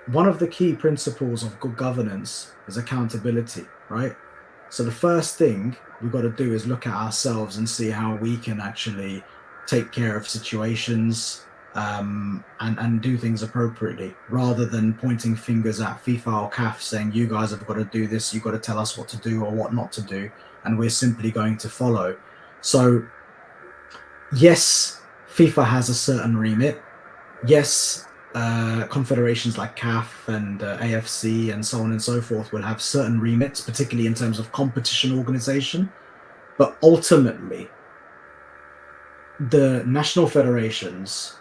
One of the key principles of good governance is accountability, right? So the first thing we've got to do is look at ourselves and see how we can actually take care of situations and do things appropriately, rather than pointing fingers at FIFA or CAF saying, you guys have got to do this, you've got to tell us what to do or what not to do, and we're simply going to follow. So yes, FIFA has a certain remit. Yes, confederations like CAF and AFC and so on and so forth will have certain remits, particularly in terms of competition organization. But ultimately, the national federations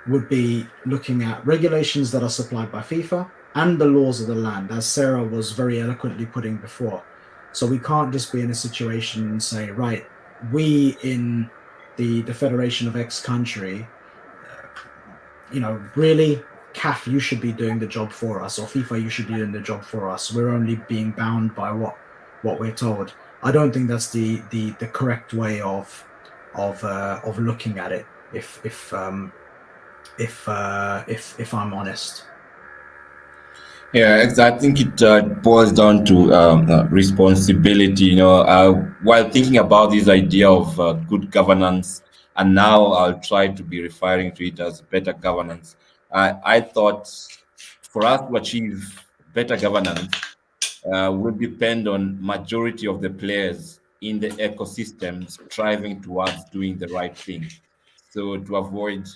would be looking at regulations that are supplied by FIFA and the laws of the land, as Sarah was very eloquently putting before. So we can't just be in a situation and say, right, we in the Federation of X country, really, CAF, you should be doing the job for us, or FIFA, you should be doing the job for us. We're only being bound by what we're told. I don't think that's the correct way of looking at it. If I'm honest. Yeah, exactly. I think it boils down to responsibility. While thinking about this idea of good governance, and now I'll try to be referring to it as better governance. I thought for us to achieve better governance will depend on majority of the players in the ecosystem striving towards doing the right thing. So to avoid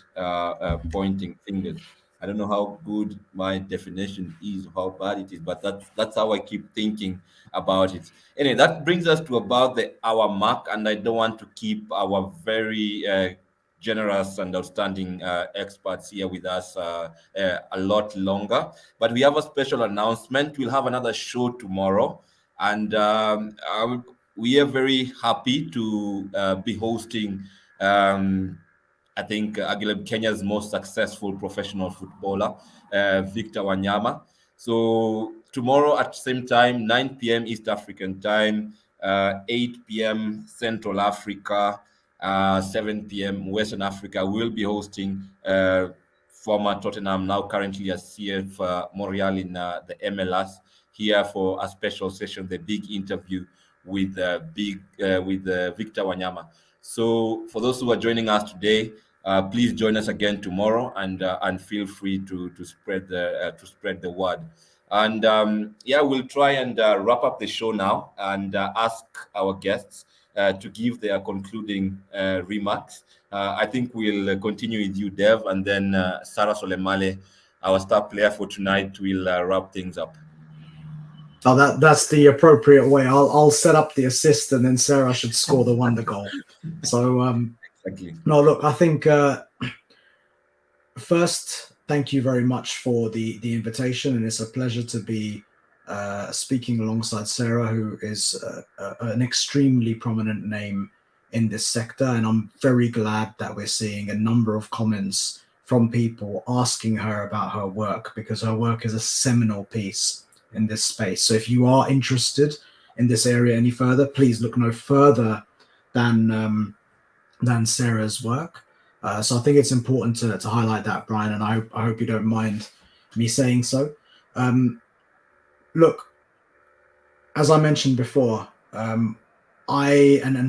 pointing fingers. I don't know how good my definition is, how bad it is, but that's how I keep thinking about it. Anyway, that brings us to about the hour mark, and I don't want to keep our very generous and outstanding experts here with us a lot longer. But we have a special announcement. We'll have another show tomorrow, and we are very happy to be hosting, um, I think, Kenya's most successful professional footballer, Victor Wanyama. So tomorrow at the same time, 9 p.m. East African time, 8 p.m. Central Africa, 7 p.m. Western Africa, we'll be hosting former Tottenham, now currently at CF Montreal in the MLS, here for a special session, the big interview with Victor Wanyama. So for those who are joining us today, please join us again tomorrow, and feel free to spread the word. And yeah, we'll try and wrap up the show now and ask our guests to give their concluding remarks. I think we'll continue with you, Dev, and then Sarah Solemale, our star player for tonight, will wrap things up. Oh, that's the appropriate way. I'll set up the assist, and then Sarah should score the wonder goal. So Exactly. no, look, I think first, thank you very much for the invitation, and it's a pleasure to be speaking alongside Sarah, who is an extremely prominent name in this sector, and I'm very glad that we're seeing a number of comments from people asking her about her work, because her work is a seminal piece in this space. So if you are interested in this area any further, please look no further than Sarah's work. So I think it's important to highlight that, Brian, and I hope you don't mind me saying so. Look, as I mentioned before, and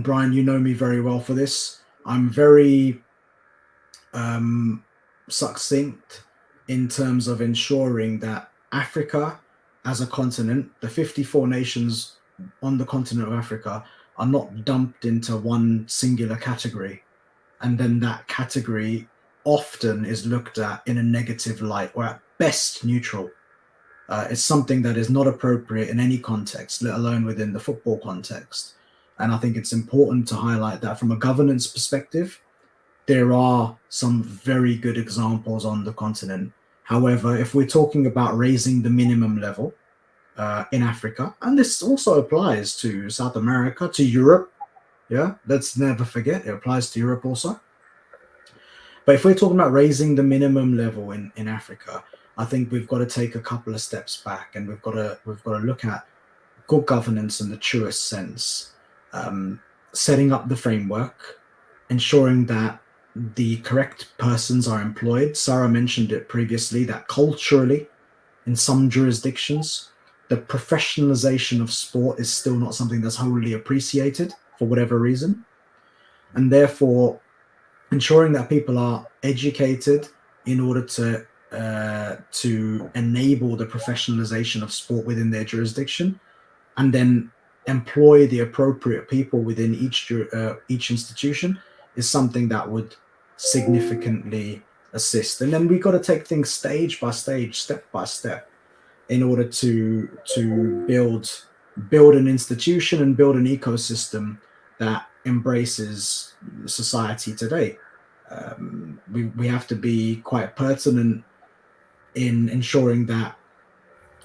Brian, you know me very well for this. I'm very succinct in terms of ensuring that Africa as a continent, the 54 nations on the continent of Africa, are not dumped into one singular category, and then that category often is looked at in a negative light, or at best neutral. It's something that is not appropriate in any context, let alone within the football context. And I think it's important to highlight that from a governance perspective, there are some very good examples on the continent. However, if we're talking about raising the minimum level in Africa, and this also applies to South America, to Europe, yeah, let's never forget it applies to Europe also. But if we're talking about raising the minimum level in Africa, I think we've got to take a couple of steps back, and we've got to look at good governance in the truest sense, setting up the framework, ensuring that the correct persons are employed. Sarah mentioned it previously that culturally, in some jurisdictions, the professionalization of sport is still not something that's wholly appreciated for whatever reason. And therefore, ensuring that people are educated in order to enable the professionalization of sport within their jurisdiction, and then employ the appropriate people within each institution, is something that would significantly assist. And then we've got to take things stage by stage, step by step, in order to build an institution and build an ecosystem that embraces society today. We have to be quite pertinent in ensuring that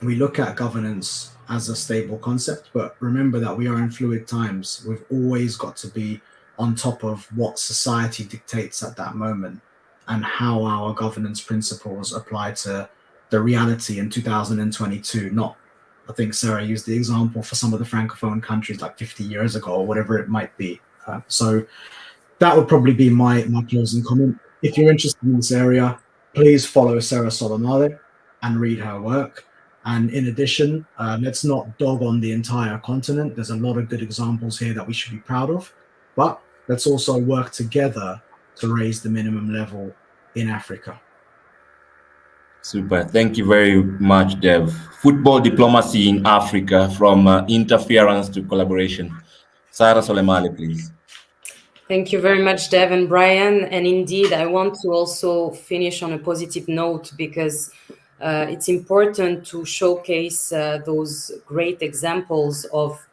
we look at governance as a stable concept, but remember that we are in fluid times. We've always got to be on top of what society dictates at that moment, and how our governance principles apply to the reality in 2022. Not, I think Sarah used the example for some of the Francophone countries like 50 years ago or whatever it might be. So that would probably be my closing comment. If you're interested in this area, please follow Sarah Solanale and read her work. And in addition, let's not dog on the entire continent. There's a lot of good examples here that we should be proud of, but let's also work together to raise the minimum level in Africa. Super. Thank you very much, Dev. Football diplomacy in Africa, from interference to collaboration. Sarah Solemale, please. Thank you very much, Dev and Brian. And indeed, I want to also finish on a positive note, because it's important to showcase those great examples of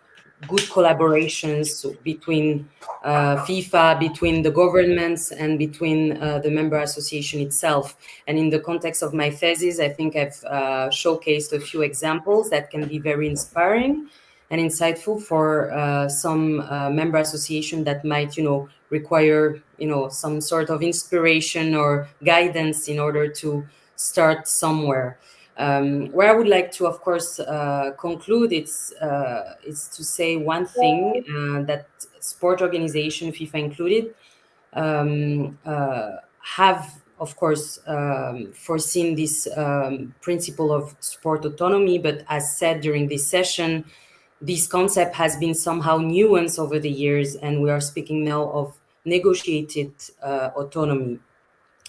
good collaborations between FIFA, between the governments, and between the member association itself. And in the context of my thesis, I think I've showcased a few examples that can be very inspiring. and insightful for some member association that might, require, some sort of inspiration or guidance in order to start somewhere. Where I would like to, of course, conclude, it's to say one thing, that sport organization, FIFA included, have, of course, foreseen this principle of sport autonomy. But as said during this session, this concept has been somehow nuanced over the years, and we are speaking now of negotiated autonomy.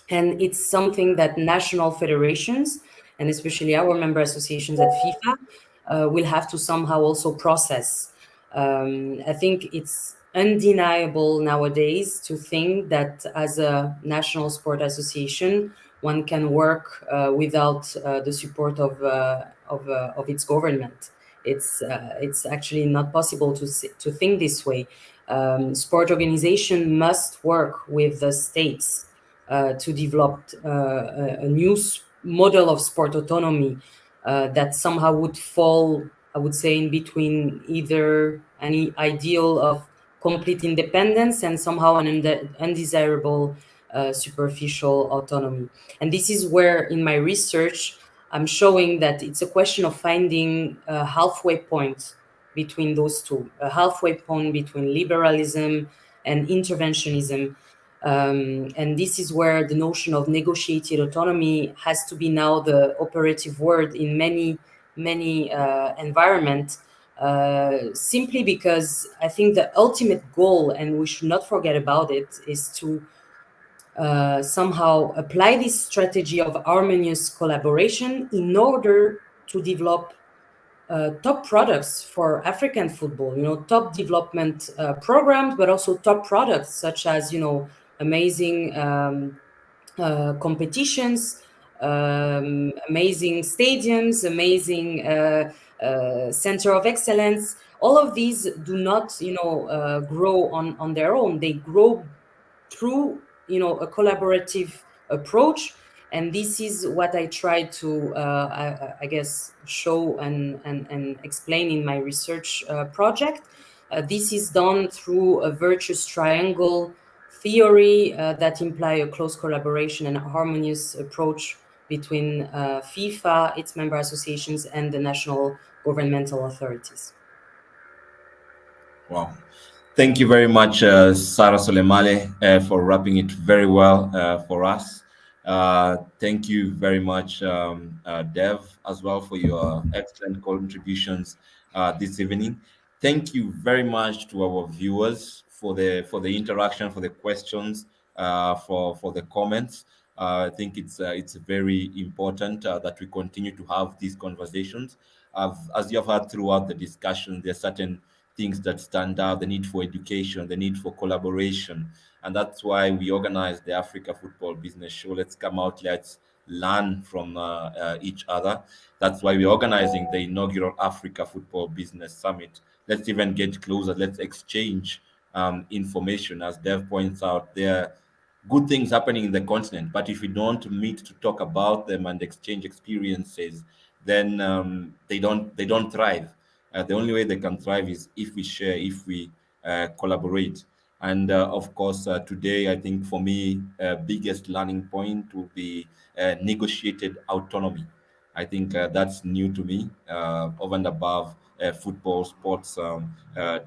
And it's something that national federations, and especially our member associations at FIFA, will have to somehow also process. I think it's undeniable nowadays to think that as a national sport association, one can work without the support of its government. It's actually not possible to think this way. Sport organization must work with the states to develop a new model of sport autonomy that somehow would fall, I would say, in between either any ideal of complete independence and somehow an undesirable superficial autonomy. And this is where, in my research, I'm showing that it's a question of finding a halfway point between those two, a halfway point between liberalism and interventionism. And this is where the notion of negotiated autonomy has to be now the operative word in many environments, simply because I think the ultimate goal, and we should not forget about it, is to somehow apply this strategy of harmonious collaboration in order to develop top products for African football, top development programs, but also top products such as, amazing competitions, amazing stadiums, amazing center of excellence. All of these do not, grow on their own. They grow through, a collaborative approach. And this is what I try to, I guess, show and explain in my research project. This is done through a virtuous triangle theory that imply a close collaboration and a harmonious approach between FIFA, its member associations, and the national governmental authorities. Wow. Thank you very much, Sarah Solemale, for wrapping it very well for us. Thank you very much, Dev, as well, for your excellent contributions this evening. Thank you very much to our viewers for the interaction, for the questions, for the comments. I think it's very important that we continue to have these conversations. As you have heard throughout the discussion, there are certain things that stand out: the need for education, the need for collaboration. And that's why we organize the Africa Football Business Show. Let's come out, let's learn from each other. That's why we're organizing the inaugural Africa Football Business Summit. Let's even get closer, let's exchange information. As Dev points out, there are good things happening in the continent, but if we don't meet to talk about them and exchange experiences, then they don't thrive. The only way they can thrive is if we share, if we collaborate. And of course, today, I think for me, biggest learning point will be negotiated autonomy. I think that's new to me, over and above football, sports,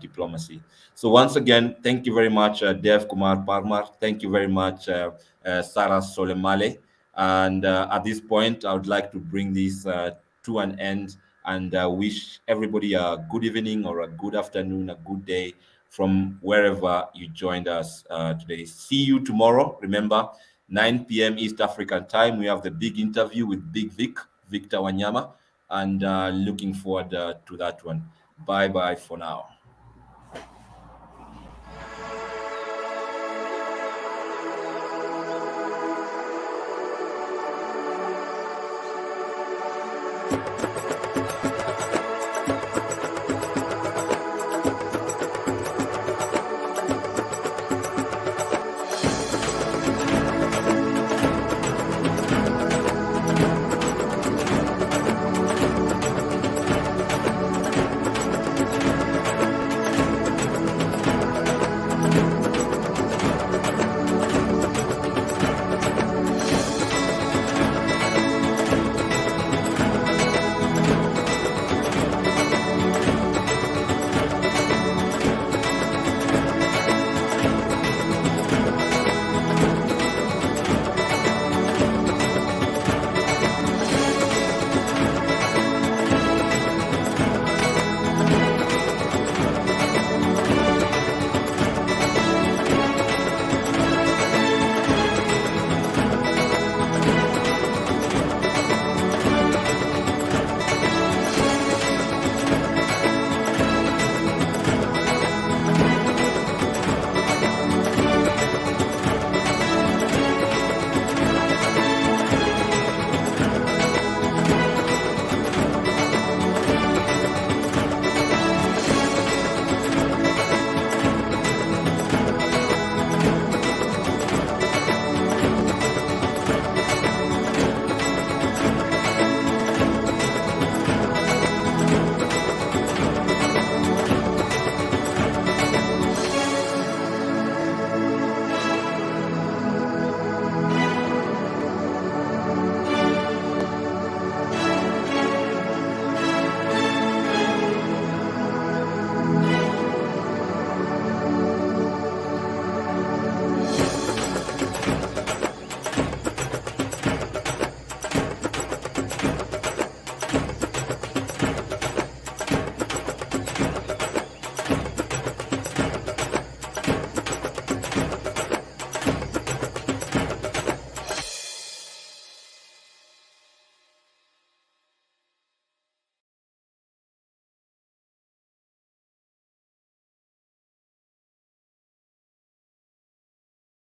diplomacy. So once again, thank you very much, Dev Kumar Parmar. Thank you very much, Sarah Solemale. And at this point, I would like to bring this to an end and wish everybody a good evening or a good afternoon, a good day from wherever you joined us today. See you tomorrow. Remember, 9 p.m. East African time, we have the big interview with Big Vic, Victor Wanyama, and looking forward to that one. Bye bye for now.